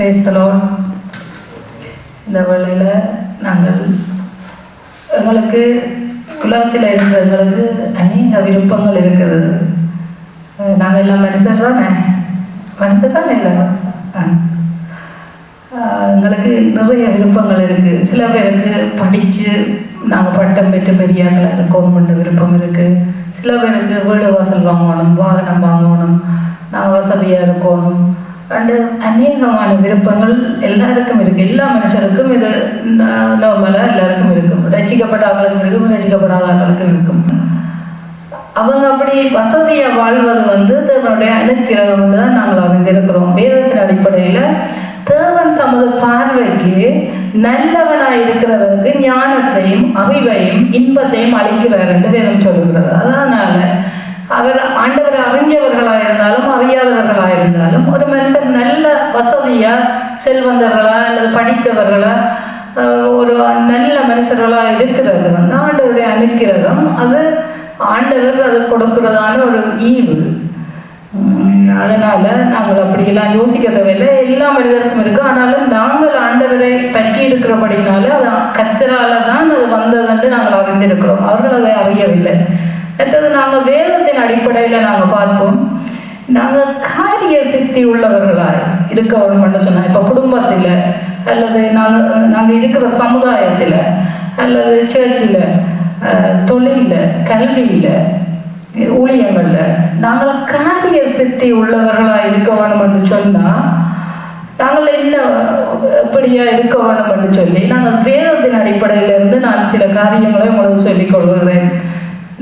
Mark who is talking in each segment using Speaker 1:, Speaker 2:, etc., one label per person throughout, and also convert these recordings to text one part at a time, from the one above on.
Speaker 1: பேசலோன் இந்த வேளையில் நாங்கள் எங்களுக்கு உலகத்தில் இருக்கிற எங்களுக்கு அநேக விருப்பங்கள் இருக்குது. நாங்கள் எல்லாம் மனுஷர் தானே இல்லை, எங்களுக்கு நிறைய விருப்பங்கள் இருக்குது. சில பேருக்கு படித்து நாங்கள் பட்டம் பெற்று பெரியார்களாக இருக்கணும்ன்ற விருப்பம் இருக்குது. சில பேருக்கு வீடு வாசல் வாங்கணும், வாகனம் வாங்கணும், நாங்கள் வசதியாக இருக்கணும். அண்டு அநேகமான விருப்பங்கள் எல்லாருக்கும் இருக்குது. எல்லா மனுஷருக்கும் இது நார்மலாக எல்லாருக்கும் இருக்கும். ரசிக்கப்பட்ட ஆக்களுக்கும் இருக்கும், ரசிக்கப்படாத ஆக்களுக்கும் இருக்கும். அவங்க அப்படி வசதியாக வாழ்வது தேவனுடைய அனுக்கிரகம் தான் நாங்கள் அறிந்திருக்கிறோம். வேதத்தின் அடிப்படையில் தேவன் தமது பார்வைக்கு நல்லவனாய் இருக்கிறவருக்கு ஞானத்தையும் அறிவையும் இன்பத்தையும் அளிக்கிறார் என்று வேதம் சொல்லுகிறது. அதனால ஆண்டவரை அறிஞ்சவர்களாக இருந்தாலும் அறியாதவர்களாக இருந்தாலும் ஒரு மனுஷன் நல்ல வசதியா செல்வந்தர்களா அல்லது படித்தவர்களா ஒரு நல்ல மனுஷர்களா இருக்கிறது ஆண்டவருடைய அனுக்கிரகம். அது ஆண்டவர் அது கொடுக்கிறதான ஒரு ஈவு. அதனால நாங்கள் அப்படியெல்லாம் யோசிக்க தேவையில்லை. எல்லா மனிதருக்கும் இருக்கு. ஆனாலும் நாங்கள் ஆண்டவரை பற்றி இருக்கிறபடினால அது கர்த்தரால தான் அது வந்ததென்று நாங்கள் அறிந்திருக்கிறோம். அவர்கள் அதை அறியவில்லை. மற்றது நாங்கள் வேதத்தின் அடிப்படையில் நாங்கள் பார்ப்போம். நாங்கள் காரிய சித்தி உள்ளவர்களாக இருக்க வேணும்னு சொன்னால், இப்போ குடும்பத்தில் அல்லது நாங்கள் இருக்கிற சமுதாயத்தில் அல்லது சர்ச்சில், தொழிலில், கல்வியில், ஊழியங்களில் நாங்கள் காரிய சித்தி உள்ளவர்களாக இருக்க வேணும்னு சொன்னால் நாங்கள் என்ன எப்படியா இருக்க வேணும்னு சொல்லி நாங்கள் வேதத்தின் அடிப்படையிலிருந்து நான் சில காரியங்களை உங்களுக்கு சொல்லிக் கொள்கிறேன்.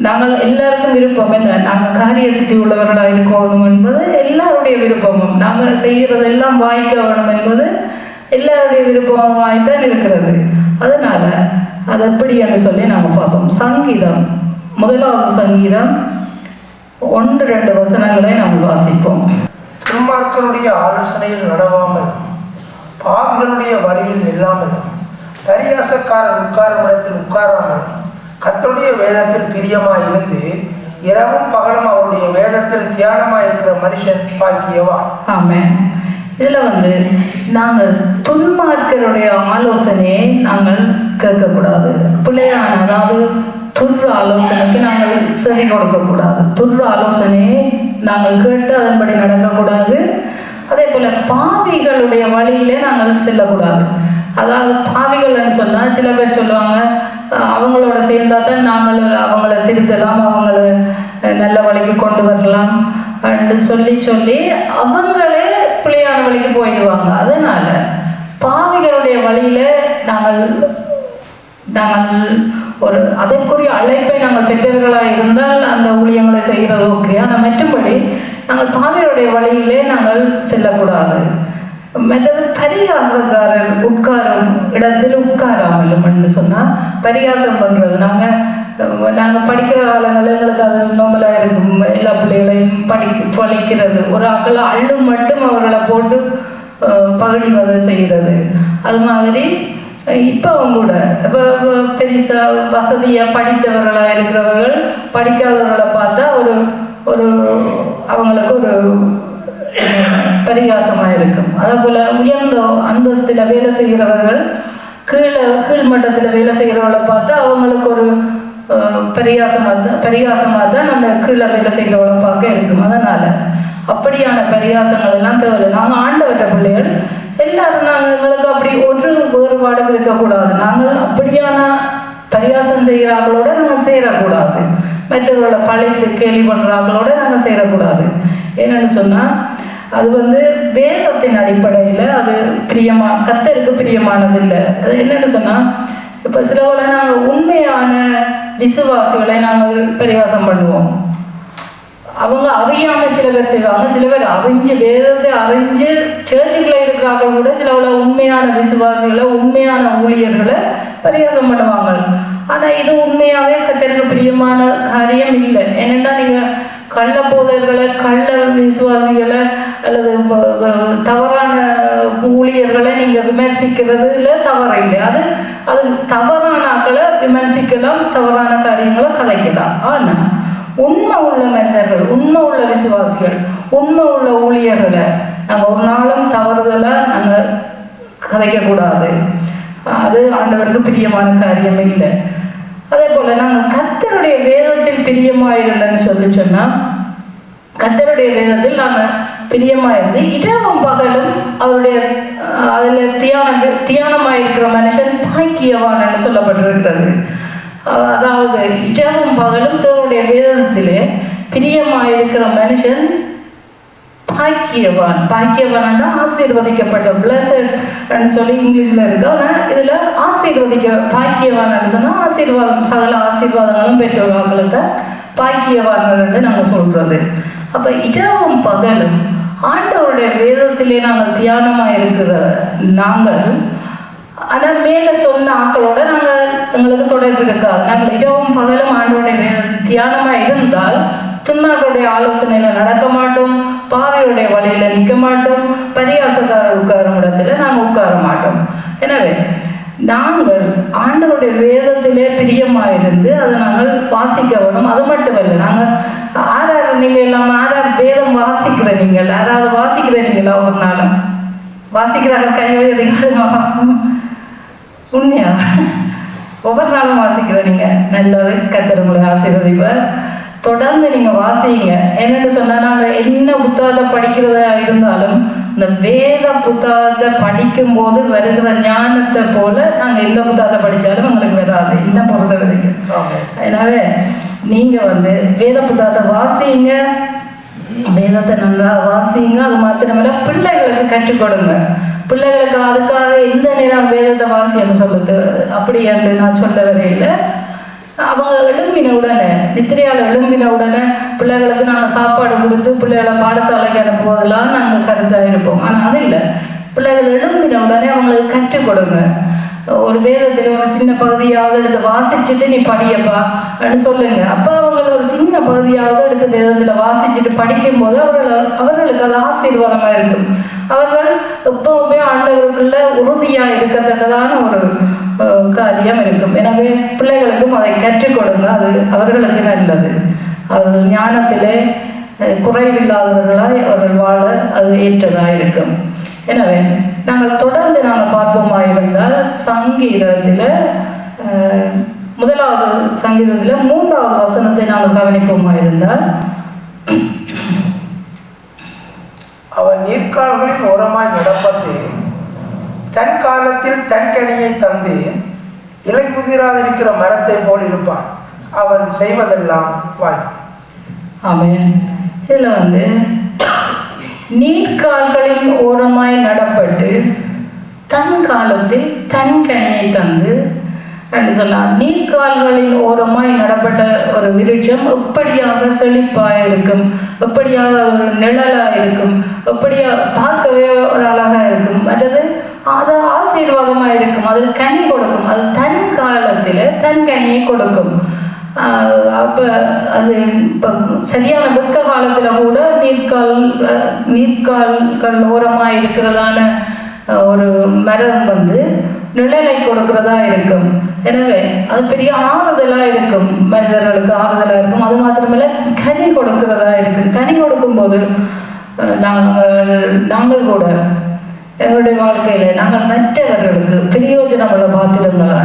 Speaker 1: நாங்கள் எல்லாருக்கும் விருப்பம் என்ன? நாங்கள் காரிய சித்தி உள்ளவர்களாக இருக்கணும் என்பது எல்லாருடைய விருப்பமும். நாங்கள் செய்கிறதெல்லாம் வாய்க்க வேணும் என்பது எல்லாருடைய விருப்பமாய்த்தான் இருக்கிறது. அதனால அது எப்படி என்று சொல்லி நாங்கள் பார்ப்போம். சங்கீதம், 1 சங்கீதம் 1-2 வசனங்களை நாங்கள் வாசிப்போம்.
Speaker 2: துன்மார்க்கனுடைய ஆலோசனையில் நடவாமல், பாவிகளுடைய வழியில் நில்லாமல், பரியாசக்காரர் உட்காரும் இடத்தில் உட்காராமல், கர்த்தருடைய வேதத்தில் பிரியமாய் இருந்து இரவும் பகலும் அவருடைய வேதத்தில் தியானமாய் இருக்கிற மனுஷன் பாக்கியவா.
Speaker 1: ஆமென். இதில் நாங்கள் துன்மார்க்கருடைய ஆலோசனையை நாங்கள் கேட்கக்கூடாது. பிள்ளையான அதாவது துர் ஆலோசனைக்கு நாங்கள் செவி கொடுக்கக்கூடாது. துர் ஆலோசனையை நாங்கள் கேட்டு அதன்படி நடக்கக்கூடாது. அதே போல் பாவிகளுடைய வழியிலே நாங்கள் செல்லக்கூடாது. அதாவது பாவிகள்னு சொன்னால் சில பேர் சொல்லுவாங்க, அவங்களோட சேர்ந்தா தான் நாங்கள் அவங்கள திருத்தலாம், அவங்கள நல்ல வழிக்கு கொண்டு வரலாம் என்று சொல்லி அவங்களே பிள்ளையான வழிக்கு போயிடுவாங்க. அதனால பாவிகளுடைய வழியில நாங்கள் ஒரு அதற்குரிய அழைப்பை நாங்கள் பெற்றவர்களாக இருந்தால் அந்த ஊழியங்களை செய்கிறது ஓகே. ஆனால் மற்றபடி நாங்கள் பாவிகளுடைய வழியிலே நாங்கள் செல்லக்கூடாது. மற்றது பரிகாசக்காரர் உட்காரும் இடத்தில் உட்காராமலும் என்று சொன்னால், பரிகாசம் பண்ணுறது நாங்கள் படிக்கிற காலங்களில் எங்களுக்கு அது நோம்பலாக இருக்கும். எல்லா பிள்ளைகளையும் பழிக்கிறது, ஒரு ஆக்கள் அள்ளு மட்டும் அவர்களை போட்டு பகடிவதை செய்கிறது. அது மாதிரி இப்போவும் கூட இப்போ பெருசாக வசதியாக படித்தவர்களாக இருக்கிறவர்கள் படிக்காதவர்களை பார்த்தா ஒரு அவங்களுக்கு ஒரு பரிகாசமாக இருக்கும். அதே போல் உயர்ந்த அந்தஸ்தில் வேலை செய்கிறவர்கள் கீழ் மட்டத்தில் வேலை செய்கிறவர்களை பார்த்தா அவங்களுக்கு ஒரு பரிகாசமாக தான் அந்த கீழே வேலை செய்கிறவளை பார்க்க இருக்கும். அதனால் அப்படியான பரிகாசங்கள் எல்லாம் தேவையில்லை. நாங்கள் ஆண்டவற்ற பிள்ளைகள் எல்லாரும் எங்களுக்கு அப்படி ஒரு வேறுபாடும் இருக்கக்கூடாது. நாங்கள் அப்படியான பரிகாசம் செய்கிறார்களோட நாங்கள் சேரக்கூடாது. மற்றவர்களை பழைத்து கேள்வி பண்ணுறாங்களோட நாங்கள் சேரக்கூடாது. என்னன்னு சொன்னால் அது வேதத்தின் அடிப்படையில் அது கர்த்தருக்கு பிரியமானதில்லை. அது என்னன்னு சொன்னால், இப்போ சிலவளை நாங்கள் உண்மையான விசுவாசிகளை நாங்கள் பரிகாசம் பண்ணுவோம். அவங்க அறியாமல் சில பேர் செய்வாங்க. சில பேர் அறிஞ்சு வேதத்தை அறிஞ்சு சர்ச்சுக்குள்ளே இருக்கிறார்கள் கூட சிலவளை உண்மையான விசுவாசிகளை உண்மையான ஊழியர்களை பரிகாசம் பண்ணுவாங்க. ஆனால் இது உண்மையாகவே கர்த்தருக்கு பிரியமான காரியம் இல்லை. என்னென்னா நீங்கள் கள்ள போதர்களை, கள்ள விசுவாசிகளை அல்லது தவறான ஊழியர்களை நீங்கள் விமர்சிக்கிறதுல தவறு இல்லை. அது தவறான ஆக்களை விமர்சிக்கலாம், தவறான காரியங்களை கதைக்கலாம். ஆனால் உண்மை உள்ள மனிதர்கள், உண்மை உள்ள விசுவாசிகள், உண்மை உள்ள ஊழியர்களை நாங்கள் ஒரு நாளும் தவறுதலாக நாங்கள் கதைக்கக்கூடாது. அது ஆண்டவருக்கு பிரியமான காரியம் இல்லை. அதே போல் நாங்கள் கர்த்தருடைய வேதத்தில் பிரியமாயிருந்தேன்னு சொன்னால், கர்த்தருடைய வேதத்தில் நாங்கள் பிரியமாயிருந்து இரவும் பகலும் அவருடைய அதில் தியானமாயிருக்கிற மனுஷன் பாக்கியவான்னு சொல்லப்பட்டிருக்கிறது. அதாவது இரவும் பகலும் தேவனுடைய வேதத்திலே பிரியமாயிருக்கிற மனுஷன் பாக்கியவான். பாக்கியவான்னா ஆசீர்வதிக்கப்பட்ட, பிளஸட் சொல்லி இங்கிலீஷில் இருக்கு. ஆனால் இதில் பாக்கியவான்னு சொன்னால் ஆசீர்வாதம், சகல ஆசீர்வாதங்களும் பெற்றோர்களுக்கு பாக்கியவான்கள் என்று நாங்கள் சொல்கிறது. அப்போ இரவும் பகலும் ஆண்டவருடைய வேதத்திலே நாங்கள் தியானமாக இருக்கிற நாங்கள், ஆனால் மேலே சொன்ன ஆக்களோட நாங்கள் எங்களுக்கு தொடர்பு இருக்காது. நாங்கள் இரவும் பகலும் ஆண்டவருடைய வேத தியானமாக இருந்தால் துன்மார்களுடைய ஆலோசனையில் நடக்க மாட்டோம், பாவியுடைய வழியில் நிற்க மாட்டோம், பரியாசக்காரர் உட்காரும் இடத்துல நாங்கள் உட்கார மாட்டோம். எனவே நாங்கள் ஆண்டவருடைய வேதத்திலே பிரியமாயிருந்து அதை நாங்கள் வாசிக்க வேணும். அது மட்டுமல்ல, நாங்கள் நீங்கள் எல்லாம் வேதம் வாசிக்கிற நீங்கள் யாராவது வாசிக்கிறீங்களா? ஒரு நாளும் வாசிக்கிறாங்க கையெழுதிங்களா? உண்மையா? ஒவ்வொரு நாளும் வாசிக்கிற நீங்கள் நல்லது. கர்த்தர் உங்களை ஆசீர்வதிப்பார். தொடர்ந்து நீங்கள் வாசிங்க. என்னென்னு சொன்னால், நாங்கள் என்ன புத்தகத்தை படிக்கிறதா இருந்தாலும் இந்த வேத புத்தகத்தை படிக்கும்போது வருகிற ஞானத்தை போல நாங்கள் எந்த புத்தகத்தை படித்தாலும் எங்களுக்கு வராது, என்ன பொறுத்த வரைக்கும். எனவே நீங்கள் வேத புத்தகத்தை வாசிங்க, வேதத்தை நல்லா வாசிங்க. அது மாத்திரமில்ல, பிள்ளைகளுக்கு கற்றுக் கொடுங்க. பிள்ளைகளுக்கு அதுக்காக எந்த நேரம் வேதத்தை வாசின்னு சொல்லுது அப்படி என்று நான் சொல்ல வரையில், அவங்க எழும்பின உடனே, நித்திரையால் எழும்பின உடனே பிள்ளைகளுக்கு நாங்கள் சாப்பாடு கொடுத்து பிள்ளைகளை பாடசாலைக்கு அனுப்புவதெல்லாம் நாங்கள் கருத்தாக இருப்போம். ஆனால் அது இல்லை, பிள்ளைகள் எழும்பின உடனே அவங்களுக்கு கற்றுக் கொடுங்க. ஒரு வேதத்தில் ஒரு சின்ன பகுதியாவது எடுத்து வாசிச்சுட்டு நீ படியப்பா அப்படின்னு சொல்லுங்க. அப்போ அவங்களை ஒரு சின்ன பகுதியாவது எடுத்து வேதத்தில் வாசிச்சுட்டு படிக்கும்போது அவர்களுக்கு அது ஆசீர்வாதமாக இருக்கும். அவர்கள் எப்பவுமே ஆண்டவருக்குள்ள உறுதியாக இருக்கத்தக்கதான ஒரு காரியம் இருக்கும். எனவே பிள்ளைகளுக்கும் அதை கற்றுக் கொடுங்க, அது அவர்களுக்கு நல்லது. அவர்கள் ஞானத்திலே குறைவில்லாதவர்களாய் அவர்கள் வாழ அது ஏற்றதாக இருக்கும். எனவே நாங்கள் தொடர்ந்து நாங்கள் பார்ப்போமா இருந்தால், சங்கீதத்தில் முதலாவது சங்கீதத்தில் 3வது வசனத்தை நாங்கள் கவனிப்போமா இருந்தால்,
Speaker 2: அவன் நீர்க்கால்களில் ஓரமாய் நடப்பட்டு தன் காலத்தில் தன் கனியை தந்து இலை புதிராதிருக்கிற மரத்தை போல் இருப்பான், அவன் செய்வதெல்லாம் வாய்க்கும்.
Speaker 1: ஆமென். இதில் நீர்க்கால்களின் ஓரமாய் நடப்பட்டு தன் காலத்தில் தன் கனியை தந்து என்று சொன்னார். நீர்க்கால்களின் ஓரமாய் நடப்பட்ட ஒரு விருட்சம் எப்படியாக செழிப்பாக இருக்கும், எப்படியாக ஒரு நிழலாக இருக்கும், எப்படியா பார்க்கவே ஒரு அழகாக இருக்கும், அல்லது அது ஆசீர்வாதமாக இருக்கும், அது கனி கொடுக்கும், அது தன் காலத்தில் தன் கனியை கொடுக்கும். அப்போ அது இப்போ சரியான வெக்க காலத்தில் கூட நீர்க்கால்கள் ஓரமாக இருக்கிறதான ஒரு மரம் நிழலை கொடுக்கிறதா இருக்கும். எனவே அது பெரிய ஆறுதலாக இருக்கும், மனிதர்களுக்கு ஆறுதலாக இருக்கும். அது மாத்திரமில்ல, கனி கொடுக்கிறதா இருக்கும். கனி கொடுக்கும்போது நாங்கள் கூட எங்களுடைய வாழ்க்கையில் நாங்கள் மற்றவர்களுக்கு பிரயோஜனமுள்ள பாத்திரங்களா,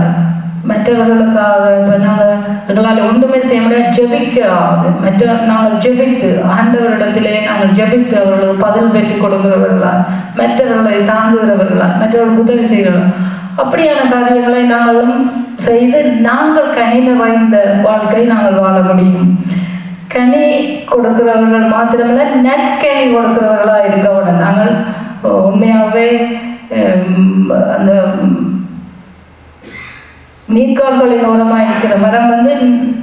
Speaker 1: மற்றவர்களுக்காக இப்போ நாங்கள் எங்களால் ஒன்றுமே செய்ய முடியாது, ஜெபிக்க ஆகுது. நாங்கள் ஜெபித்து ஆண்டவரிடத்திலே நாங்கள் ஜெபித்து அவர்களுக்கு பதில் பெற்று கொடுக்கிறவர்களா, மற்றவர்களை தாங்குகிறவர்களா, மற்றவர்களுக்கு உதவி செய்கிறோம், அப்படியான காரியங்களை நாங்களும் செய்து நாங்கள் கனி நிறைந்த வாழ்க்கை நாங்கள் வாழ முடியும். கனி கொடுக்கிறவர்கள் மாத்திரமில்லை, நற்கனி கொடுக்கிறவர்களாக இருக்கவுடன் நாங்கள் உண்மையாகவே அந்த நீர்க்கால்களின் ஓரமாக இருக்கிற மரம்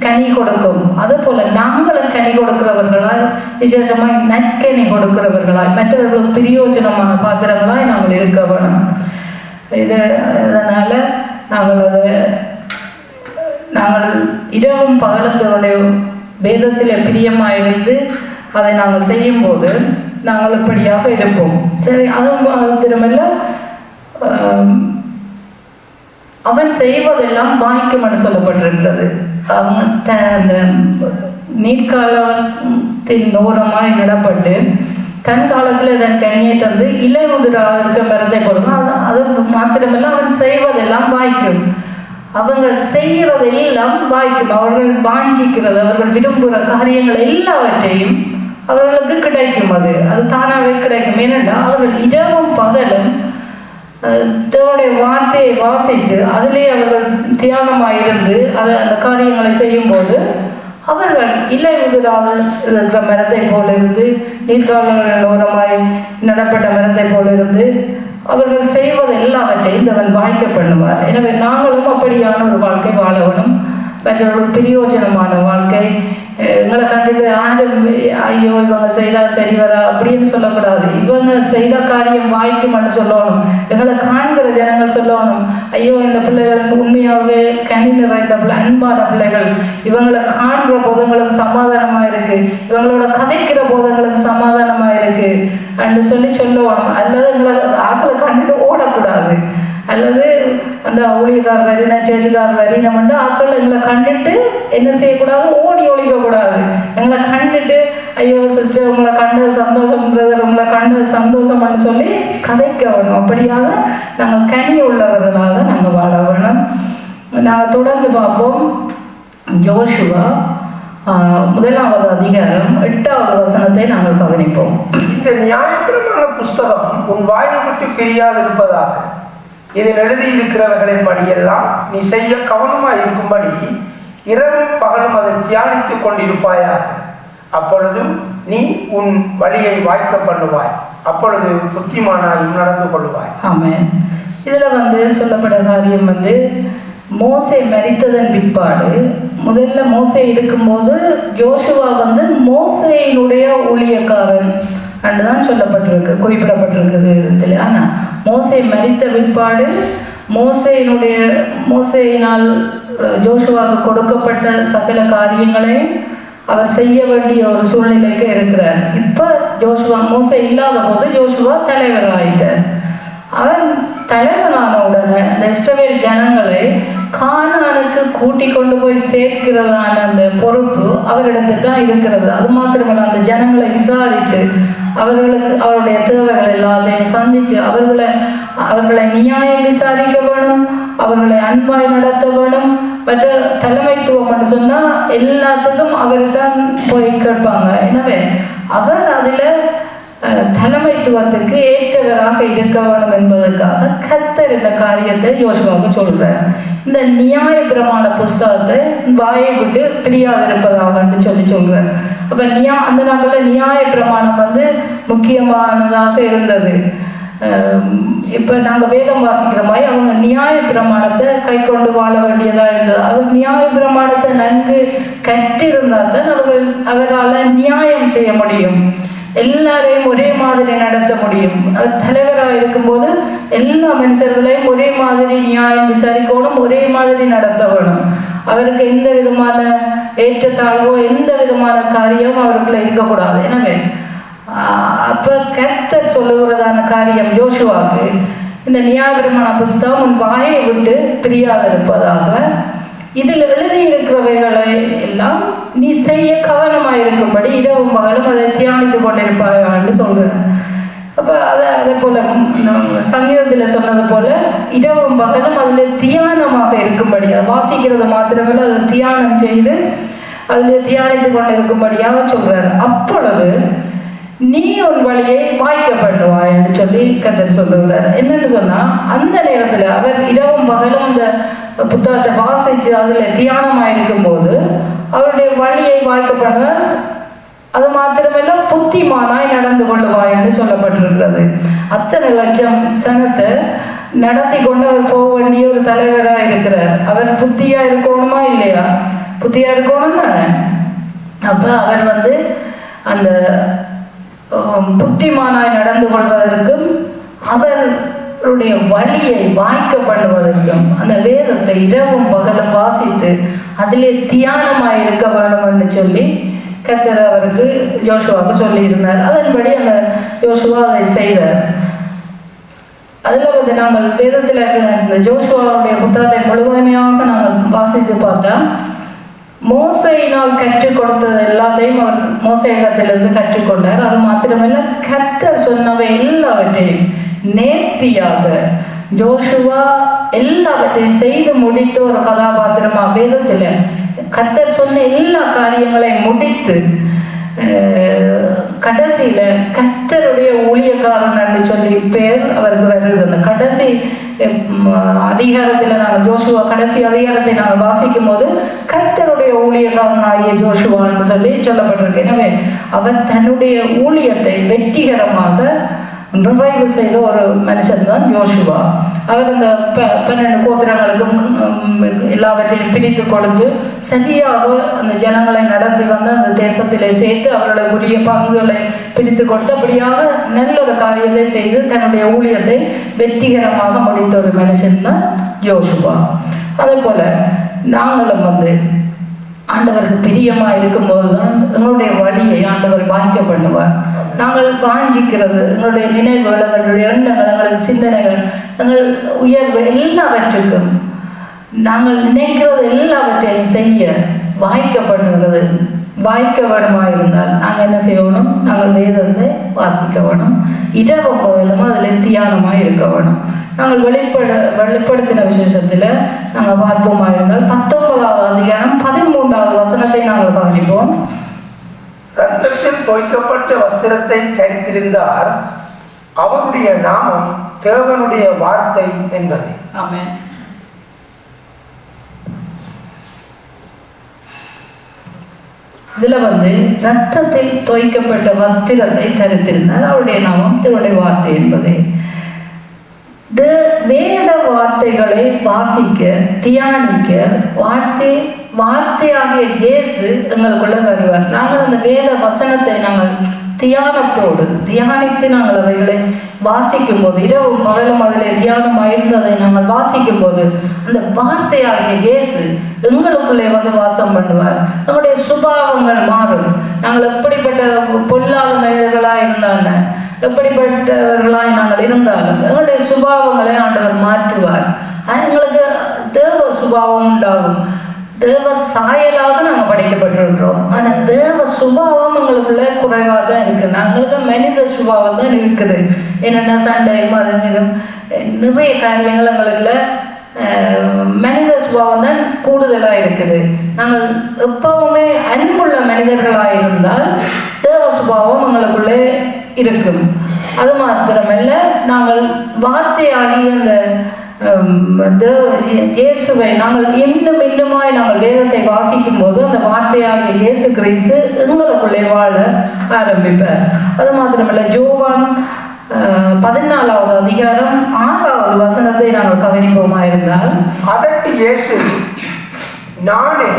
Speaker 1: கனி கொடுக்கும். அது போல நாங்களும் கனி கொடுக்கிறவர்களாய், விசேஷமாய் நற்கனி கொடுக்கிறவர்களாய், மற்றவர்களுக்கு பிரயோஜனமான பாத்திரங்களாய் நாங்கள் இருக்க வேணும். இதனால் நாங்கள் இரவும் பகலந்தோடைய வேதத்தில் பிரியமாயிருந்து அதை நாங்கள் செய்யும்போது நாங்கள் இப்படியாக இருப்போம். சரி, அதுவும் திருமல்ல, அவன் செய்வதெல்லாம் வாய்க்கும் என்று சொல்லப்பட்டிருக்கிறது. அவங்க அந்த நீர்க்காலத்தின் ஓரமாய் நடப்பட்டு தன் காலத்தில் தன் கனியை தந்து இலை உதிராக இருக்க மரத்தை போடுவோம். அது மாத்திரமல்ல, அவன் செய்வதெல்லாம் வாய்க்கும். அவங்க செய்கிறதெல்லாம் வாய்க்கும். அவர்கள் வாஞ்சிக்கிறது, அவர்கள் விரும்புகிற காரியங்கள் எல்லாவற்றையும் அவர்களுக்கு கிடைக்கும். அது தானாகவே கிடைக்கும். ஏனென்றால் அவர்கள் இரவும் பகலும் தேவனுடைய வார்த்தையை வாசித்து அதிலே அவர்கள் தியானமாக இருந்து அந்த காரியங்களை செய்யும்போது அவர்கள் இலை உதிராக இருக்கிற மரத்தை போல இருந்து, நீர்கால்கள் ஓரமாய் நடப்பட்ட மரத்தை போல இருந்து அவர்கள் செய்வது எல்லாவற்றையும் தேவன் வாய்க்க பண்ணுவார். எனவே நாங்களும் அப்படியான ஒரு வாழ்க்கை வாழ வேணும். மற்றவர்களுக்கு பிரயோஜனமான வாழ்க்கை. எங்களை கண்டுட்டு யாரும் ஐயோ இவங்க செய்தால் சரி வரா அப்படின்னு சொல்லக்கூடாது. இவங்க செய்த காரியம் வாய்க்கும்னு சொல்லணும். எங்களை காண்கிற ஜனங்கள் சொல்லணும், ஐயோ இந்த பிள்ளைகள் உண்மையாகவே கனி நிறைந்த அன்பான பிள்ளைகள், இவங்களை காண்கிற போதங்களுக்கு சமாதானமாக இருக்கு, இவங்களோட கதைக்கிற போதங்களுக்கு சமாதானமாக இருக்கு என்று சொல்லணும். அல்லது எங்களை ஆக்களை கண்டுட்டு ஓடக்கூடாது. அல்லது அந்த ஊழியக்கார் வரி நச்சேஜுக்கார் வரி நம்ம ஆக்கள் எங்களை கண்டுட்டு என்ன செய்யக்கூடாது, ஓடி ஒழிக்கக்கூடாது. எங்களை கண்டுட்டு ஐயோ சிஸ்டர் உங்களை கண்டது சந்தோஷம், பிரதர் உங்களை கண்டது சந்தோஷம்னு சொல்லி கதைக்க வேணும். அப்படியாக நாங்கள் கனி உள்ளவர்களாக நாங்கள் வாழ வேணும். நாங்கள் தொடர்ந்து பார்ப்போம். யோசுவா 1 அதிகாரம் 8வது வசனத்தை நாங்கள் கவனிப்போம்.
Speaker 2: இந்த நியாயப்பிரமாண புஸ்தகம் உன் வாயை விட்டு பிரியாது இருப்பதாக இதில் எழுதியிருக்கிறவர்களின் படியெல்லாம் நீ செய்ய கவனமாக இருக்கும்படி இரவும் பகலும் அதை தியானித்துக் கொண்டிருப்பாயாக. அப்பொழுதும் நீ உன் வழியை வாய்க்க பண்ணுவாய், அப்பொழுது புத்திமானாய் நடந்து கொள்வாய்.
Speaker 1: ஆமென். இதில் சொல்லப்பட்ட காரியம் மோசே மரித்ததன் பிற்பாடு, முதல்ல மோசே இருக்கும்போது ஜோஷுவா மோசேயினுடைய ஊழியக்காரன் அண்டுதான் சொல்லப்பட்டிருக்கு, குறிப்பிடப்பட்டிருக்குது இதில். ஆனால் மோசே மரித்த பிற்பாடு மோசேயினால் ஜோஷுவாவுக்கு கொடுக்கப்பட்ட சகல காரியங்களையும் அவர் செய்ய வேண்டிய ஒரு சூழ்நிலைக்கு இருக்கிறார். இப்போ மோசே இல்லாத போது ஜோஷுவா தலைவராயிட்டார். அவன் தலைவனான உடனே இந்த இஸ்ரவேல் ஜனங்களை கானானுக்கு கூட்டி கொண்டு போய் சேர்க்கிறதான அந்த பொறுப்பு அவரிடத்தில் தான் இருக்கிறது. அது மாத்திரமல்ல, அந்த ஜனங்களை விசாரித்து அவருடைய தேவைகள் எல்லாத்தையும் சந்தித்து அவர்களை நியாயம் விசாரிக்க வேணும், அவர்களை அன்பாய் நடத்த வேணும். மற்ற தலைமைத்துவம் என்று சொன்னால் எல்லாத்துக்கும் அவர் தான் போய் கேட்பாங்க. எனவே அவர் அதில் தலைமைத்துவத்துக்கு ஏற்றவராக இருக்க வேண்டும் என்பதற்காக கர்த்தர் இந்த காரியத்தை யோசுவாவுக்கு சொல்றார். இந்த நியாய பிரமாண புஸ்தகத்தை வாயை விட்டு பிரியாதிருப்பதாக சொல்றார். அப்ப அந்த நாளில் நியாய பிரமாணம் முக்கியமானதாக இருந்தது. இப்போ நாங்கள் வேதம் வாசிக்கிற மாதிரி அவங்க நியாய பிரமாணத்தை கை கொண்டு வாழ வேண்டியதாக இருந்தது. அவர் நியாய பிரமாணத்தை நன்கு கற்றிருந்தால் தான் அவரால் நியாயம் செய்ய முடியும், எல்லாரையும் ஒரே மாதிரி நடத்த முடியும். அவர் தலைவராக இருக்கும்போது எல்லா மனுஷர்களையும் ஒரே மாதிரி நியாயம் விசாரிக்கணும், ஒரே மாதிரி நடத்த வேணும். அவருக்கு எந்த விதமான ஏற்றத்தாழ்வோ எந்த விதமான காரியமும் அவருக்குள்ள இருக்கக்கூடாது. எனவே அப்போ கர்த்தர் சொல்லுகிறதான காரியம் ஜோஷுவாவுக்கு, இந்த நியாயப்பிரமாண புஸ்தகம் உன் வாயை விட்டு பிரியாதிருப்பதாக, இதில் எழுதியிருக்கிறவைகளை எல்லாம் நீ செய்ய கவனமாயிருக்கும்படி இரவும் பகலும் அதை தியானித்து கொண்டிருப்பாயான்னு சொல்கிறேன். அப்போ அதே போல் சங்கீதத்தில் சொன்னது போல் இரவும் பகலும் அதில் தியானமாக இருக்கும்படி, அதை வாசிக்கிறது மாத்திரமில்லை, அதை தியானம் செய்து அதில் தியானித்து கொண்டிருக்கும்படியாக சொல்கிறார். அப்பொழுது நீ உன் வழியை வாய்க்க பண்ணுவாய் என்று சொல்லி கர்த்தர் சொல்லுகிறார். என்னன்னு சொன்னால், அந்த நேரத்தில் அவர் இரவும் பகலும் அந்த புத்தகத்தை வாசித்து அதில் தியானமாயிருக்கும் போது அவருடைய வழியை வாய்க்க பண்ணுவார். அது மாத்திரமல்ல, புத்திமானாய் நடந்து கொள்ளுவாய் என்று சொல்லப்பட்டிருக்கிறது. அத்தனை லட்சம் சனத்தை நடத்தி கொண்டு அவர் போக வேண்டிய ஒரு தலைவராக இருக்கிறார். அவர் புத்தியா இருக்கணுமா இல்லையா? புத்தியா இருக்கணும் தானே. அப்போ அவர் அந்த புத்திமானாய் நடந்து கொள்வதற்கும் அவருடைய வழியை வாய்க்க பண்ணுவதற்கும் அந்த வேதத்தை இரவும் பகலும் வாசித்து அதிலே தியானமாய் இருக்க வேண்டும் என்று சொல்லி கர்த்தர் அவருக்கு யோசுவாவுக்கு சொல்லியிருந்தார். அதன்படி அந்த யோசுவா அதை செய்தார். அதில் நாங்கள் வேதத்தில் இந்த ஜோஷுவாவுடைய புத்தகத்தை முழுவதுமையாக நாங்கள் வாசித்து பார்த்தா மோசையினால் கற்றுக் கொடுத்தது எல்லாத்தையும் அவர் மோசையிடத்திலிருந்து கற்றுக்கொண்டார். அது மாத்திரமல்ல, கர்த்தர் சொன்னவை எல்லாவற்றையும் நேர்த்தியாக ஜோஷுவா எல்லாவற்றையும் செய்து முடித்த ஒரு கதாபாத்திரமா வேதத்தில் கர்த்தர் சொன்ன எல்லா காரியங்களையும் முடித்து கடைசியில கர்த்தருடைய ஊழியக்காரன் என்று சொல்லி பேர் அவருக்கு வருது. அந்த கடைசி அதிகாரத்தில் நாங்கள் ஜோஷுவா கடைசி அதிகாரத்தை நாங்கள் வாசிக்கும் போது கர்த்தருடைய ஊழியக்காரன் ஆகிய ஜோஷுவான்னு சொல்லி சொல்லப்பட்டிருக்கு. எனவே அவர் தன்னுடைய ஊழியத்தை வெற்றிகரமாக நிறைவு செய்த ஒரு மனுஷன் தான் யோசுவா. அவர் அந்த 12 கோத்திரங்களுக்கும் எல்லாவற்றையும் பிரித்து கொடுத்து சரியாக அந்த ஜனங்களை நடத்தி வந்து அந்த தேசத்திலே சேர்த்து அவர்களுக்குரிய பங்குகளை பிரித்து கொடுத்து அப்படியாக நல்ல ஒரு காரியத்தை செய்து தன்னுடைய ஊழியத்தை வெற்றிகரமாக முடித்த ஒரு மனுஷன் தான் யோசுவா. அதே போல நாங்களும் வந்து ஆண்டவருக்கு பிரியமாக இருக்கும்போது தான் எங்களுடைய வழியை ஆண்டவர் வாய்க்க பண்ணுவார். நாங்கள் வாஞ்சிக்கிறது எங்களுடைய நினைவுகள், எங்களுடைய எண்ணங்கள், எங்களது சிந்தனைகள், எங்கள் உயர்வு எல்லாவற்றுக்கும் நாங்கள் நினைக்கிறது எல்லாவற்றையும் செய்ய வாய்க்கப்படுகிறது. வாய்க்க வேணுமா இருந்தால் நாங்கள் என்ன செய்யணும்? நாங்கள் வேதத்தை வாசிக்க வேணும். இரவு போயிலும் அதில் தியானமாக இருக்க வேணும். நாங்கள் வெளிப்படுத்தின விசேஷத்தில் நாங்கள் பார்ப்போமா இருந்தால் 19வது அதிகாரம் 13வது வசனத்தை நாங்கள் கவனிப்போம்.
Speaker 2: ரத்தத்தில் தோய்க்கப்பட்ட வஸ்திரத்தை தரித்திருந்தார், அவருடைய நாமம் தேவனுடைய வார்த்தை என்பது.
Speaker 1: ஆமென். இதுல வந்து ரத்தத்தில் தோய்க்கப்பட்ட வஸ்திரத்தை தரித்திருந்தார், அவருடைய நாமம் தேவனுடைய வார்த்தை என்பது. வேத வார்த்தைகளை வாசிக்க தியானிக்க வார்த்தையாகிய இயேசு எங்களுக்குள்ள வருவார். நாங்கள் அந்த வேத வசனத்தை நாங்கள் தியானத்தோடு தியானித்து நாங்கள் அவைகளை வாசிக்கும் போது இரவும் பகலும் அதில் தியானமாக இருந்ததை நாங்கள் வாசிக்கும் போது அந்த வார்த்தையாகிய இயேசு எங்களுக்குள்ளே வந்து வாசம் பண்ணுவார். நம்முடைய சுபாவங்கள் மாறும். நாங்கள் எப்படிப்பட்ட பொல்லாத மனிதர்களாக இருந்தாங்க, எப்படிப்பட்டவர்களாய் நாங்கள் இருந்தாலும் எங்களுடைய சுபாவங்களை ஆண்டவர் மாற்றுவார். எங்களுக்கு தேவ சுபாவம் உண்டாகும். தேவ சாயலாக நாங்கள் படைக்கப்பட்டிருக்கிறோம். ஆனால் தேவ சுபாவம் எங்களுக்குள்ள குறைவாக தான் இருக்குது. நாங்களுக்கு மனித சுபாவம் தான் இருக்குது. என்னென்ன சண்டை மதம் இதும் நிறைய காரியங்கள் எங்களுக்குள்ள மனித சுபாவம் தான் கூடுதலாக இருக்குது. நாங்கள் எப்பவுமே அன்புள்ள மனிதர்களாக இருந்தால் தேவ சுபாவம் எங்களுக்குள்ளே இருக்கும். அது மாத்திரமல்ல, நாங்கள் வார்த்தையாகி அந்த இயேசுவை நாங்கள் இன்னும் இன்னுமாய் நாங்கள் வேதத்தை வாசிக்கும் போது அந்த வார்த்தையாகிய இயேசு கிறிஸ்து எங்களுக்குள்ளே வாழ ஆரம்பிப்பார். அது மாத்திரமல்ல, யோவான் 14வது அதிகாரம் 6வது வசனத்தை நாங்கள் கவனிப்போமா இருந்தால்,
Speaker 2: அதற்கு இயேசு, நானே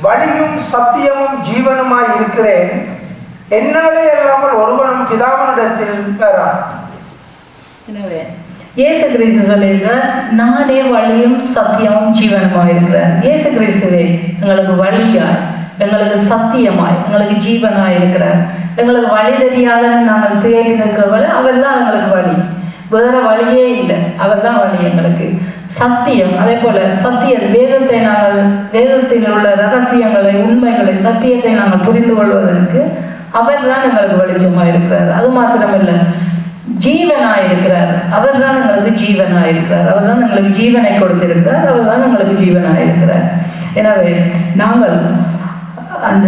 Speaker 2: வழியும் சத்தியமும் ஜீவனுமாய் இருக்கிறேன், என்னாலே அல்லாமல் ஒருவனும் பிதாவினிடத்தில் வரான்.
Speaker 1: எனவே இயேசு கிறிஸ்து சொல்லியிருக்கிறார், நானே வழியும் சத்தியமும் ஜீவனுமாய் இருக்கிறார். இயேசு கிறிஸ்துவே எங்களுக்கு வழியாய், எங்களுக்கு சத்தியமாய், எங்களுக்கு ஜீவனாய் இருக்கிறார். எங்களுக்கு வழி தெரியாத நாங்கள் தேடி நிற்கிறவர்கள் அவர் தான் எங்களுக்கு வழி. வேற வழியே இல்லை, அவர் தான் வழி எங்களுக்கு. சத்தியம், அதே போல சத்தியம் வேதத்தை நாங்கள் வேதத்தில் உள்ள ரகசியங்களை, உண்மைகளை, சத்தியத்தை நாங்கள் புரிந்து கொள்வதற்கு அவர் தான் எங்களுக்கு வெளிச்சமாக இருக்கிறார். அது மாத்திரமில்லை, ஜீவனாயிருக்கிறார். அவர் தான் எங்களுக்கு ஜீவனாயிருக்கிறார். அவர் தான் எங்களுக்கு ஜீவனை கொடுத்திருக்கிறார். அவர் தான் எங்களுக்கு ஜீவனாயிருக்கிறார். எனவே நாங்கள் அந்த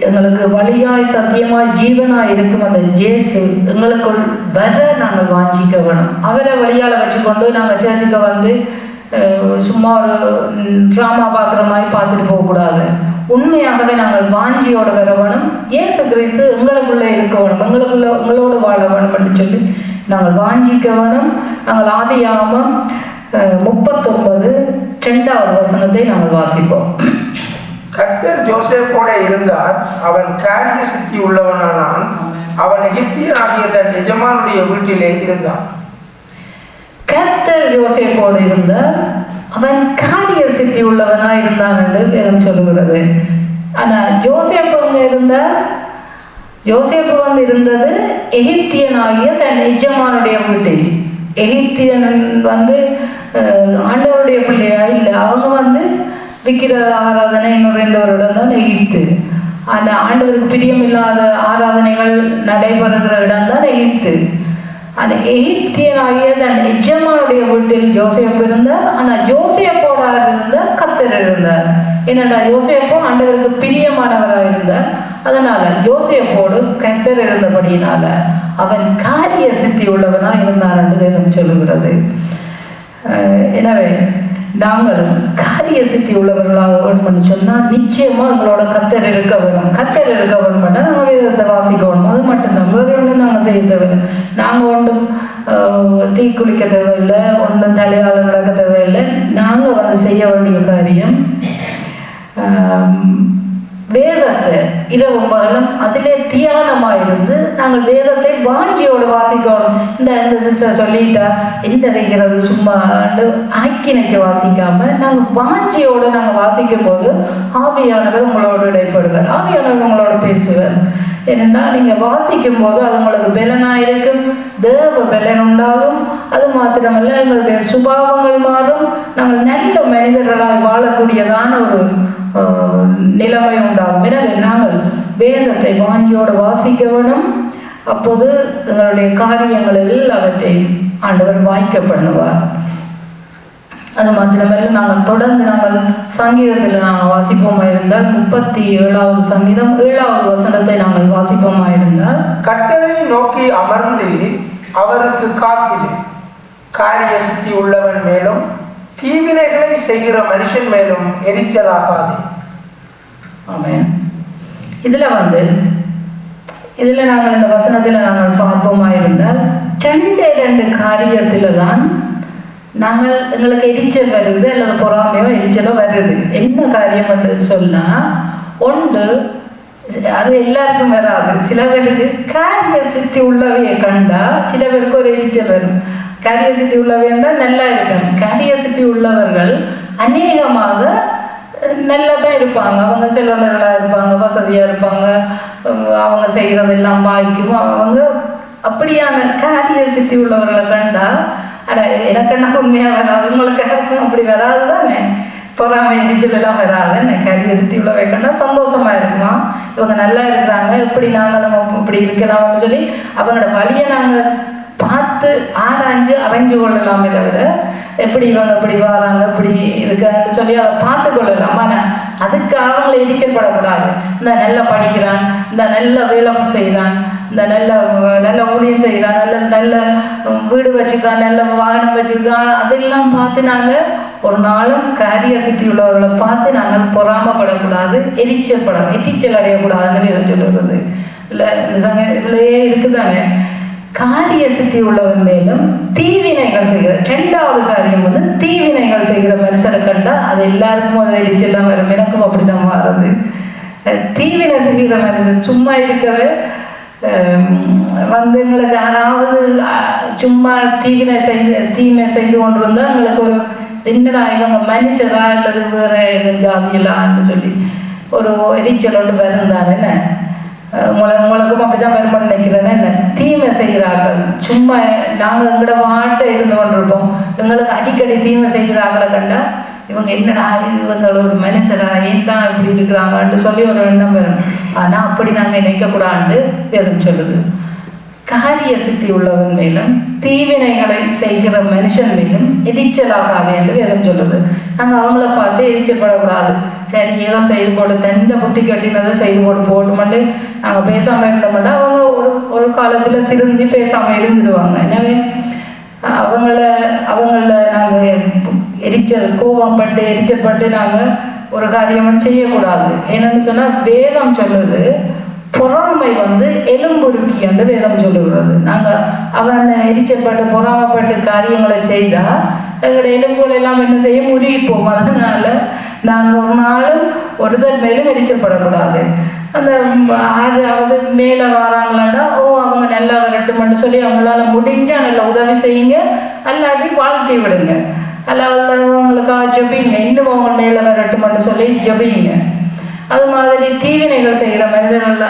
Speaker 1: எங்களுக்கு வழியாய் சத்தியமாய் ஜீவனாய் இருக்கும் அந்த இயேசு எங்களுக்குள் வர நாங்கள் வாஞ்சிக்க வேணும். அவரை வழியால் வச்சுக்கொண்டு நாங்கள் சேர்ச்சுக்க வந்து சும்மா ஒரு ட்ராமா பார்க்குற மாதிரி பார்த்துட்டு போகக்கூடாது. உண்மையாகவே நாங்கள் வாஞ்சியோடு வர வேணும். இயேசு கிறிஸ்து எங்களுக்குள்ளே இருக்க வேணும், எங்களோடு வாழ வேணும் என்று சொல்லி நாங்கள் வாஞ்சிக்க வேணும். நாங்கள் ஆதியாகமம் 39:2வது வசனத்தை நாங்கள் வாசிப்போம்.
Speaker 2: கர்த்தர் யோசேப்போட இருந்தார், அவன் காரிய சித்தி உள்ளவனானான், அவன் எகிப்தியனாகிய தன் எஜமானுடைய வீட்டிலே இருந்தான்.
Speaker 1: கர்த்தர் யோசேப்போடு இருந்தார், அவன் காரிய சித்தி உள்ளவனாக இருந்தான் என்று வேதம் சொல்லுகிறது. ஆனால் யோசேப்பு வந்து இருந்தது எகிப்தியனாகிய தன் எஜமானுடைய வீட்டில். எகிப்தியன் வந்து ஆண்டவருடைய பிள்ளையா இல்லை, அவங்க வந்து விக்கிர ஆராதனை நிறைந்த ஒரு இடம் தான் எகிப்து. அந்த ஆண்டவருக்கு பிரியமில்லாத ஆராதனைகள் நடைபெறுகிற இடம் தான் எகிப்து. அந்த எகிப்தியனாகிய தன் எஜமானுடைய வீட்டில் யோசேப்பு இருந்தார். ஆனால் யோசேப்போட இருந்தார் கர்த்தர் இருந்தார். என்னடா யோசேப்போ ஆண்டவருக்கு பிரியமானவராக இருந்தார். அதனால யோசேப்போடு கர்த்தர் இருந்தபடியினால அவன் காரிய சித்தி உள்ளவனாக இருந்தான் என்று வேதம் சொல்லுகிறது. எனவே நாங்களும் காரிய சித்தி உள்ளவர்களாக வேணும்னு சொன்னால் நிச்சயமா எங்களோட கர்த்தர் இருக்க வேணும். கர்த்தர் இருக்க வேணும் பண்ணால் நாங்கள் வேதத்தை வாசிக்க வேணும். அது மட்டும்தான், வேறு ஒன்றும் நாங்கள் செய்ய தேவையில்லை. நாங்கள் ஒன்றும் தீ குளிக்க தேவையில்லை, ஒன்றும் தலையால் நடக்க தேவையில்லை. நாங்கள் வந்து செய்ய வேண்டிய காரியம் வேதத்தை இரவு பகலும் அதிலே தியானமாக இருந்து நாங்கள் வேதத்தை வாஞ்சியோடு வாசிக்கணும். இந்த சிஸ்டர் சொல்லிட்டா என்ன செய்கிறது சும்மா ஆக்கினைக்கு வாசிக்காம நாங்கள் வாஞ்சியோடு நாங்கள் வாசிக்கும் போது ஆவியானவர் உங்களோடு இடைப்படுவார், ஆவியானவர் உங்களோட பேசுவார். ஏன்னா நீங்கள் வாசிக்கும் போது அது உங்களுக்கு பலனாக இருக்கும், தேவ பலன் உண்டாகும். அது மாத்திரமல்ல எங்களுடைய சுபாவங்கள் மாறும், நாங்கள் நல்ல மனிதர்களாக வாழக்கூடியதான ஒரு நிலைமை உண்டாகும். எனவே நாங்கள் வேதத்தை வாஞ்சியோடு வாசிக்க வேணும். அப்போது எங்களுடைய காரியங்கள் எல்லாவற்றையும் ஆண்டவர் வாய்க்க பண்ணுவார். அது மாத்திரமல்ல நாங்கள் தொடர்ந்து நாங்கள் சங்கீதத்தில் நாங்கள் வாசிப்போமா இருந்தால் 37வது சங்கீதம் 7வது வசனத்தை நாங்கள் வாசிப்போமா இருந்தால்,
Speaker 2: கர்த்தரை நோக்கி அமர்ந்து அவருக்கு காத்திரு, காரிய சித்தி உள்ளவன் மேலும் தீவினைகளை செய்கிற மனுஷன் மேலும் எரிச்சலாகாது.
Speaker 1: ஆமென். இதில் நாங்கள் இந்த வசனத்தில் நாங்கள் பார்ப்போமா இருந்தால் ரெண்டு காரியத்தில் தான் நாங்கள் எங்களுக்கு எரிச்சல் வருது அல்லது பொறாமையோ எரிச்சலோ வருது. என்ன காரியம் என்று சொன்னால், ஒன்று அது எல்லாருக்கும் வராது. சில பேருக்கு காரிய சித்தி உள்ளவையை கண்டா சில பேருக்கு ஒரு எரிச்சல் வரும். காரிய சித்தி உள்ளவைன்னா நல்லா இருக்கும். காரிய சித்தி உள்ளவர்கள் அநேகமாக நல்லா தான் இருப்பாங்க. அவங்க செல்வந்தர்களாக இருப்பாங்க, வசதியாக இருப்பாங்க, அவங்க செய்கிறதெல்லாம் வாய்க்கும். அவங்க அப்படியான காரிய சித்தி உள்ளவர்களை கண்டா எனக்குன்னா உண்மையாக வராது, உங்களுக்கு யாருக்கும் அப்படி வராது தானே, பொறாமை எரிச்சல் எல்லாம் வராது. காரிய சித்தி உள்ளவை கண்டா சந்தோஷமாக இருக்குமா, இவங்க நல்லா இருக்கிறாங்க, எப்படி நாங்களும் இப்படி இருக்கலாம்னு சொல்லி அவங்களோட வழியை நாங்கள் பார்த்து ஆராய்ஞ்சு அரைஞ்சு கொள்ளலாமே தவிர எப்படி இவங்க இப்படி வராங்க இப்படி இருக்கான்னு சொல்லி அதை பார்த்து கொள்ளலாம். ஆனால் அதுக்கு அவங்களை எரிச்சப்படக்கூடாது. இந்த நல்லா படிக்கிறான், இந்த நல்ல வேலை செய்கிறான், இந்த நல்ல ஊழியம் செய்கிறான், நல்ல வீடு வச்சுருக்கான், நல்ல வாகனம் வச்சுருக்கான், அதெல்லாம் பார்த்து நாங்கள் ஒரு நாளும் காரிய சித்தி உள்ளவர்களை பார்த்து நாங்கள் பொறாமப்படக்கூடாது, எரிச்சல் அடையக்கூடாதுன்னு இதை சொல்லுறது இல்லை. இதுலையே இருக்குதானே, காரிய சித்தி உள்ளவன் மேலும் தீவினைகள் செய்கிற ரெண்டாவது காரியம் வந்து தீவினைகள் செய்கிற மனுஷரை கண்டா அது எல்லாருக்கும் அது எரிச்செல்லாம் வரும். எனக்கும் அப்படிதான் மாறுது. தீவினை செய்கிற மனுஷன் சும்மா இருக்கவே வந்து எங்களுக்கு யாராவது சும்மா தீமை செய்து கொண்டிருந்தா எங்களுக்கு ஒரு என்னடா இவங்க மனுஷரா அல்லது வேற எதுவும் ஜாதியலான்னு சொல்லி ஒரு எரிச்சலோடு வருந்தானே. உங்களுக்கும் அப்படிதான் வருமானம் நினைக்கிறேன்னு என்ன தீமை செய்கிறார்கள். சும்மா நாங்கள் எங்களோட வாட்டை இருந்து கொண்டிருப்போம், எங்களுக்கு அடிக்கடி தீமை செய்கிறார்களை கண்டா இவங்க என்னடா இவங்கள ஒரு மனுஷரா ஏன் தான் இப்படி இருக்கிறாங்கன்னு சொல்லி ஒரு எண்ணம் வரும். ஆனால் அப்படி நாங்கள் நினைக்கக்கூடாது வேதம் சொல்லுது. காரிய சித்தி உள்ளவன் மேலும் தீவினைகளை செய்கிற மனுஷன் மேலும் எரிச்சலாகாது என்று வேதம் சொல்லுது. நாங்கள் அவங்கள பார்த்து எரிச்சப்படக்கூடாது. சரி ஏதோ செய்து போட்டு தண்டை புத்தி கட்டினதை செய்து போட்டு போட்டுமெண்டு நாங்கள் பேசாமல் இருந்தோம்னா அவங்க ஒரு காலத்தில் திருந்தி பேசாமல் இருந்துடுவாங்க. எனவே அவங்கள நாங்கள் கோபம் பட்டு எரிச்சல் பட்டு நாங்கள் ஒரு காரியமும் செய்யக்கூடாது. என்னன்னு சொன்னால் வேதம் சொல்லுது பொறாமை வந்து எலும்புருக்கி என்று வேதம் சொல்லுகிறது. நாங்கள் அவன் எரிச்சப்பட்டு பொறாமைப்பட்டு காரியங்களை செய்தால் எங்களோட எலும்புகள் எல்லாம் என்ன செய்ய முறிப்போம். அதனால நாங்கள் ஒரு நாளும் ஒருத்தர் மேலும் எரிச்சப்படக்கூடாது. அந்த யாராவது மேலே வராங்களாண்டா அவங்க நல்லா வரட்டும்னு சொல்லி அவங்களால முடிஞ்சால் நல்லா உதவி செய்யுங்க, அல்லாட்டி வாழ்த்தி விடுங்க. அல்லாத அவங்களுக்காக ஜபிங்க, இன்னும் அவங்க மேலே வரட்டும்னு சொல்லி ஜபிங்க. அது மாதிரி தீவினைகள் செய்கிற மனிதர்கள்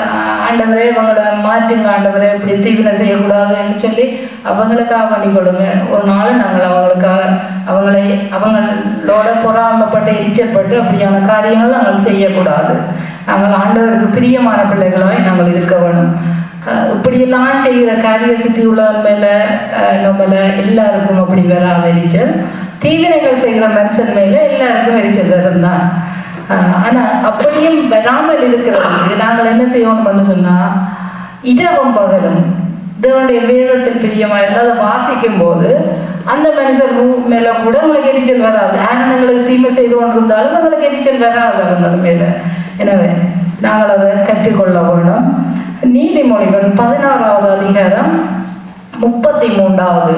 Speaker 1: ஆண்டவரே இவங்களை மாற்றுங்க, ஆண்டவரே இப்படி தீவினை செய்யக்கூடாதுன்னு சொல்லி அவங்களுக்காக பண்ணி கொடுங்க. ஒரு நாள் நாங்கள் அவங்களுக்காக அவங்க மனுஷர்களோட பொறாமப்பட்டு எரிச்சப்பட்டு அப்படியான காரியங்கள் நாங்கள் செய்யக்கூடாது. நாங்கள் ஆண்டவருக்கு பிரியமான பிள்ளைகளாய் நாங்கள் இருக்க வேணும். இப்படியெல்லாம் செய்கிற காரிய சித்தி உள்ளவன் மேலே நம்மள எல்லாருக்கும் அப்படி வராத எரிச்சல். தீவினைகள் செய்கிற மனுஷன் மேலே எல்லாருக்கும் எரிச்சல் வரும் தான். ஆனால் அப்படியும் வராமல் இருக்கிறதுக்கு நாங்கள் என்ன செய்வோம்னு சொன்னால், இரவும் பகலும் தேவனுடைய வேதத்தில் பிரியமாக இருந்தால் அதை வாசிக்கும் போது அந்த மனுஷர் மேலே கூட உங்களுக்கு எரிச்சல் வராது. ஆனங்களுக்கு தீமை செய்து கொண்டிருந்தாலும் உங்களுக்கு எரிச்சல் வராது அவங்கள் மேலே. எனவே நாங்கள் அதை கற்றுக்கொள்ள வேணும். நீதிமொழிகள் 16வது அதிகாரம் 33வது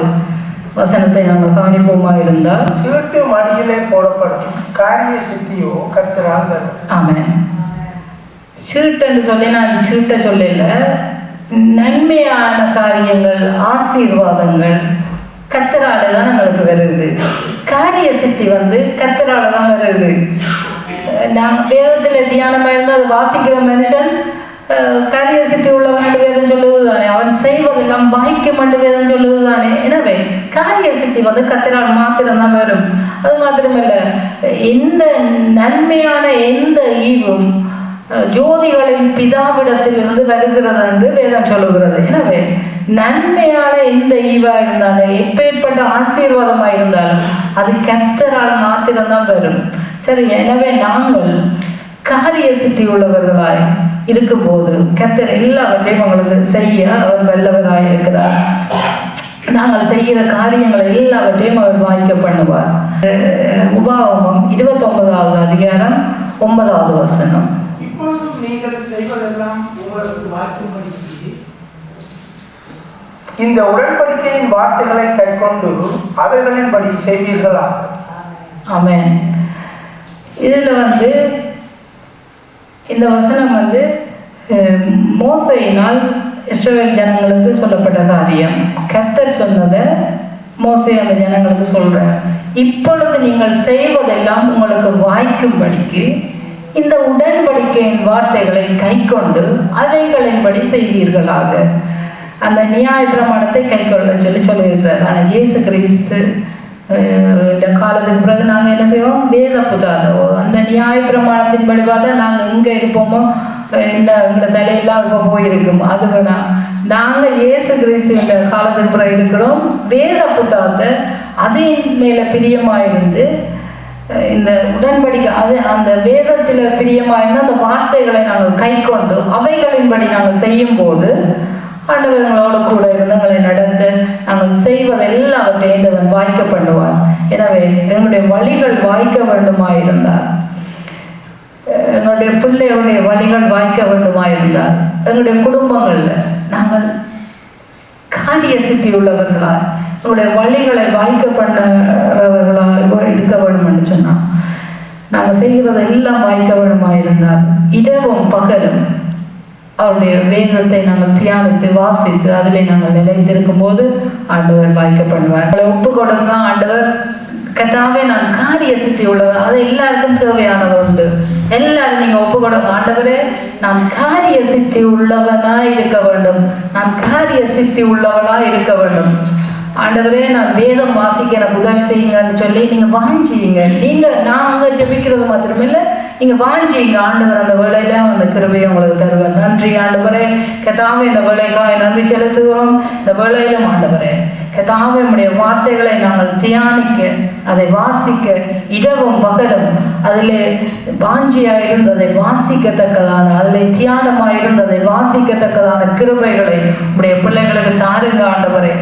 Speaker 1: வசனத்தை நாங்கள் கவனிப்போமா இருந்தால்,
Speaker 2: சீட்டு மடியிலே போடப்படும் காரிய சித்தியோ கர்த்தரால் வரும்.
Speaker 1: ஆமென். சீட்டுன்னு சொல்லி நான் சீட்டை சொல்லல, நன்மையான காரியங்கள் ஆசீர்வாதங்கள் கர்த்தரால தான் நம்மளுக்கு வருது. காரிய சித்தி கர்த்தரால தான் வருது. நான் வேதத்தில் தியானமாக இருந்து அதை வாசிக்கிற மனுஷன் காரிய சித்தி உள்ளவன் வேதம் சொல்லுவது தானே, அவன் செய்வதெல்லாம் வாய்க்கும் என்று வேதம் சொல்லுவது தானே. எனவே காரிய சித்தி கர்த்தரால் மாத்திரம்தான் வரும். அது மாத்திரமல்ல, எந்த நன்மையான எந்த ஈவும் ஜோதிகளின் பிதாவிடத்திலிருந்து வருகிறது என்று வேதம் சொல்லுகிறது. எனவே நன்மையான எந்த ஈவா இருந்தாலும் எப்பேற்பட்ட ஆசீர்வாதமா இருந்தாலும் அது கர்த்தரால் மாத்திரம்தான் வரும். சரி, எனவே நாங்கள் காரிய சித்தி உள்ளவர்களாய் இருக்கும்போது கர்த்தர் எல்லாவற்றையும் உங்களுக்கு செய்ய அவர் வல்லவராய் இருக்கிறார். நாங்கள் செய்கிற காரியங்களை எல்லாவற்றையும் அவர் வாய்க்க பண்ணுவார். உபாகமம் 29வது அதிகாரம் 9வது வசனம்.
Speaker 2: இப்பொழுது நீங்கள் செய்வதெல்லாம் உங்களுக்கு வாய்க்கும்படி இந்த உடன்படிக்கையின் வார்த்தைகளை கைக்கொண்டு அவைகளின்படி செய்வீர்களா?
Speaker 1: ஆமென். இதில் இந்த வசனம் மோசையினால் இஸ்ரவேல் ஜனங்களுக்கு சொல்லப்பட்ட காரியம். கர்த்தர் சொன்னதை மோசே அந்த ஜனங்களுக்கு சொல்றார். இப்பொழுது நீங்கள் செய்வதெல்லாம் உங்களுக்கு வாய்க்கும்படிக்கு இந்த உடன்படிக்கையின் வார்த்தைகளை கைக்கொண்டு அவைகளின்படி செய்வீர்களாக. அந்த நியாய பிரமாணத்தை கைக்கொள்ள சொல்லியிருக்கிறார். ஆனால் இயேசு கிறிஸ்து இந்த காலத்துக்கு பிறகு நாங்கள் என்ன செய்வோம்? வேத புத்தகம் அந்த நியாய பிரமாணத்தின்படி பார்த்தா நாங்கள் எங்கே இருப்போமோ எங்களோட தலையெல்லாம் இப்போ போயிருக்கும். அது வேணாம். நாங்கள் இயேசு கிறிஸ்து இந்த காலத்துக்கு பிறகு இருக்கிறோம். வேத புத்தகத்தை அதன் மேலே பிரியமாயிருந்து இந்த உடன்படிக்கை அந்த வேதத்தில் பிரியமாயிருந்து அந்த வார்த்தைகளை நாங்கள் கைக்கொண்டு அவைகளின்படி நாங்கள் செய்யும் போது ஆண்டவர்களோடு கூட இருந்து எங்களை நடந்து நாங்கள் செய்வது எல்லாவற்றையும் தேவன் வாய்க்க பண்ணுவார். எனவே எங்களுடைய வழிகள் வாய்க்க வேண்டுமாயிருந்தார், எங்களுடைய பிள்ளைகளுடைய வழிகள் வாய்க்க வேண்டுமாயிருந்தார், எங்களுடைய குடும்பங்களில் நாங்கள் காரிய சித்தி உள்ளவர்களாய் எங்களுடைய வழிகளை வாய்க்க பண்ணவர்களாக இருக்க வேண்டும் என்று சொன்னால் நாங்கள் செய்கிறது எல்லாம் வாய்க்க வேண்டுமாயிருந்தார் இரவும் பகலும் அவருடைய வேதத்தை நாங்கள் தியானித்து வாசித்து அதில் நாங்கள் நிலைத்திருக்கும் போது ஆண்டவர் வாய்க்க பண்ணுவார். அவளை ஒப்பு கொடுங்க. ஆண்டவர் கட்டாவே நான் காரிய சித்தி உள்ளவர், அது எல்லாருக்கும் தேவையானது உண்டு. எல்லாரும் நீங்க ஒப்பு கொடுங்க. ஆண்டவரே, நான் காரிய சித்தி உள்ளவனா இருக்க வேண்டும், நான் காரிய சித்தி உள்ளவளா இருக்க வேண்டும். ஆண்டவரே, நான் வேதம் வாசிக்க எனக்கு உதவி செய்யுங்கன்னு சொல்லி நீங்க வாஞ்சிங்க. நாங்க ஜெபிக்கிறது மாத்திரமில்லை, நீங்க வாஞ்சிங்க. ஆண்டவர் அந்த வேலையில அந்த கிருபையை உங்களுக்கு தருவார். நன்றி ஆண்டவரே. கதாவே, இந்த வேலைக்காக நன்றி செலுத்துகிறோம். இந்த வேலையிலும் ஆண்டவரே கதாவே, நம்முடைய வார்த்தைகளை நாங்கள் தியானிக்க, அதை வாசிக்க இரவும் பகலும் அதிலே வாஞ்சியா இருந்ததை வாசிக்கத்தக்கதான, அதிலே தியானமா இருந்ததை வாசிக்கத்தக்கதான கிருபைகளை உடைய பிள்ளைகளுக்கு தாருங்க ஆண்டவரே.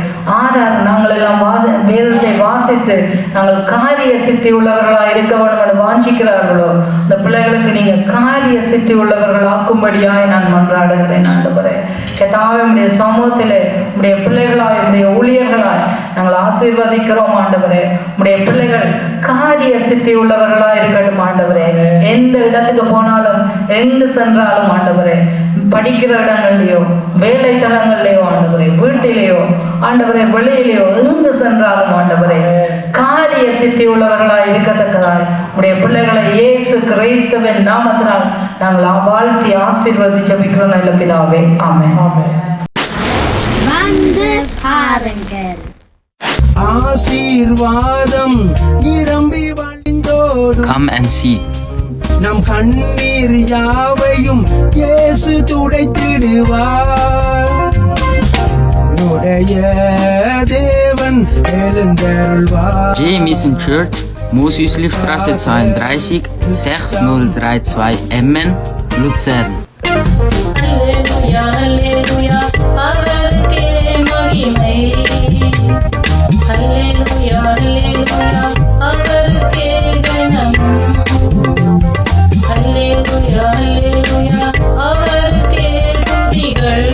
Speaker 1: நாங்கள் எல்லாம் வேதத்தை வாசித்து நாங்கள் காரிய சித்தி உள்ளவர்களா இருக்க வேண்டும் என்று வாஞ்சிக்கிறார்களோ இந்த பிள்ளைகளுக்கு நீங்க காரிய சித்தி உள்ளவர்கள் ஆக்கும்படியாய் நான் மன்றாடுகிறேன் ஆண்டவரே. கதாவே, உடைய சமூகத்திலே உடைய பிள்ளைகளாய் உடைய ஊழியர்களாய் நாங்கள் ஆசீர்வதிக்கிறோம் ஆண்டவரே. உடைய பிள்ளைகள் காரிய சித்தி உள்ளவர்களா இருக்கட்டும் ஆண்டவரே. எந்த இடத்துக்கு போனாலும் எங்கு சென்றாலும் ஆண்டவரே, படிக்கிற இடங்கள்லையோ வேலை தளங்கள்லையோ ஆண்டவரே, வீட்டிலேயோ ஆண்டவரே, வெளியிலேயோ எங்கு சென்றாலும் ஆண்டவரே காரிய சித்தி உள்ளவர்களாய் இருக்கத்தக்கதாய் உடைய பிள்ளைகளை இயேசு கிறிஸ்துவின் நாமத்தினால் நாங்கள் வாழ்த்தி ஆசீர்வதித்து ஜெபிக்கிறோம் நல்ல பிதாவே. ஆமென்.
Speaker 3: வந்து பாருங்கள்.
Speaker 4: ஆசீர்வாதம் நிரம்பி வழிந்து
Speaker 3: Come and see.
Speaker 4: நம் கண்ணீர் யாவையும் இயேசு துடைத்திடுவார். உடைய தேவன் எழுந்தருள்வார்.
Speaker 3: J Mission Church, Mosüslistraße 32, 6032 Emmen, Luzern.
Speaker 1: அல்லேலூயா அல்லேலூயா அவருக்கே மகிமை. அல்லேலூயா அல்லேலூயா அவருக்கே கனம். அல்லேலூயா அல்லேலூயா அவருக்கே துதிகள்.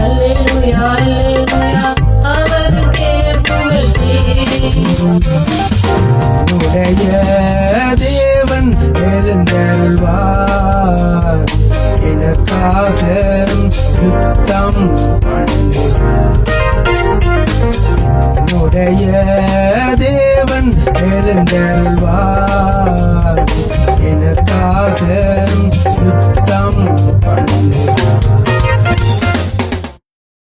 Speaker 1: அல்லேலூயா அல்லேலூயா அவருக்கே புகழ்ச்சி.
Speaker 4: உடைய தேவன் எழுந்தருள்வார். எனக்காக யுத்தம்